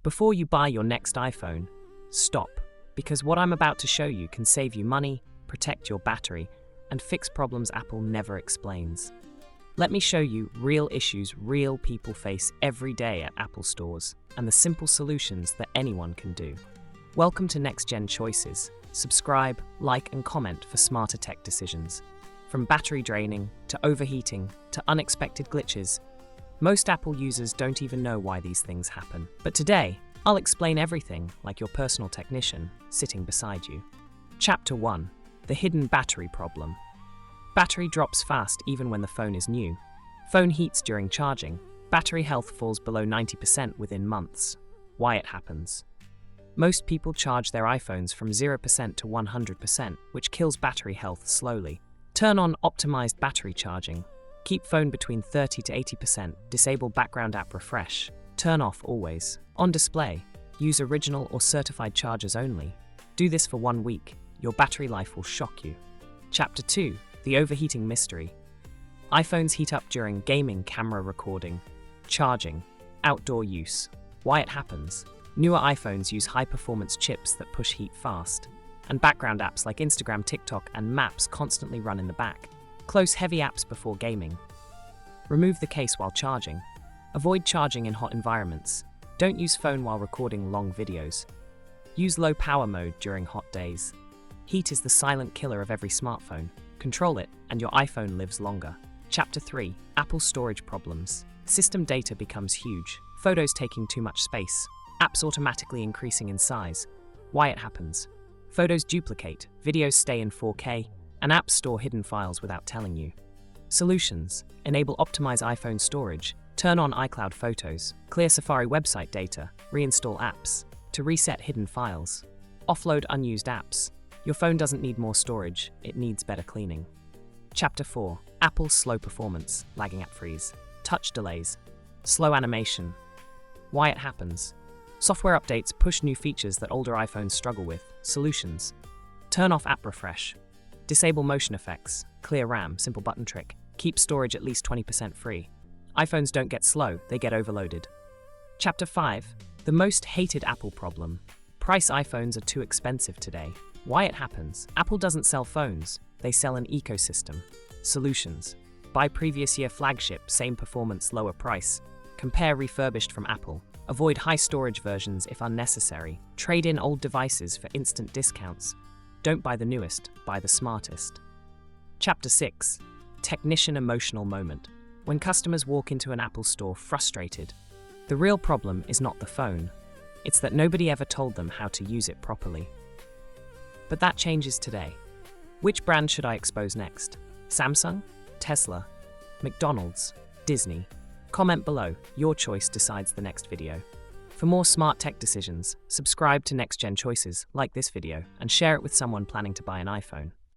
Before you buy your next iPhone, stop, because what I'm about to show you can save you money, protect your battery, and fix problems Apple never explains. Let me show you real issues real people face every day at Apple stores and the simple solutions that anyone can do. Welcome to Next Gen Choices. Subscribe, like, and comment for smarter tech decisions. From battery draining to overheating to unexpected glitches, most Apple users don't even know why these things happen. But today, I'll explain everything like your personal technician sitting beside you. Chapter 1. The hidden battery problem. Battery drops fast even when the phone is new. Phone heats during charging. Battery health falls below 90% within months. Why it happens. Most people charge their iPhones from 0% to 100%, which kills battery health slowly. Turn on optimized battery charging. Keep phone between 30 to 80%. Disable background app refresh. Turn off always. On display, use original or certified chargers only. Do this for 1 week. Your battery life will shock you. Chapter 2. The Overheating Mystery. iPhones heat up during gaming, camera recording, charging, outdoor use. Why it happens. Newer iPhones use high-performance chips that push heat fast, and background apps like Instagram, TikTok, and Maps constantly run in the back. Close heavy apps before gaming. Remove the case while charging. Avoid charging in hot environments. Don't use phone while recording long videos. Use low power mode during hot days. Heat is the silent killer of every smartphone. Control it, and your iPhone lives longer. Chapter 3. Apple storage problems. System data becomes huge. Photos taking too much space. Apps automatically increasing in size. Why it happens. Photos duplicate, videos stay in 4K, and apps store hidden files without telling you. Solutions. Enable optimize iPhone storage. Turn on iCloud Photos. Clear Safari website data. Reinstall apps. To reset hidden files. Offload unused apps. Your phone doesn't need more storage, it needs better cleaning. Chapter 4. Apple's slow performance, lagging app freeze, touch delays, slow animation. Why it happens. Software updates push new features that older iPhones struggle with. Solutions. Turn off app refresh. Disable motion effects. Clear RAM, simple button trick. Keep storage at least 20% free. iPhones don't get slow, they get overloaded. Chapter 5. The most hated Apple problem. Price iPhones are too expensive today. Why it happens. Apple doesn't sell phones, they sell an ecosystem. Solutions. Buy previous year flagship, same performance, lower price. Compare refurbished from Apple. Avoid high storage versions if unnecessary. Trade in old devices for instant discounts. Don't buy the newest, buy the smartest. Chapter 6. Technician emotional moment. When customers walk into an Apple store frustrated, the real problem is not the phone. It's that nobody ever told them how to use it properly. But that changes today. Which brand should I expose next? Samsung? Tesla? McDonald's? Disney? Comment below, your choice decides the next video. For more smart tech decisions, subscribe to Next Gen Choices, like this video, and share it with someone planning to buy an iPhone.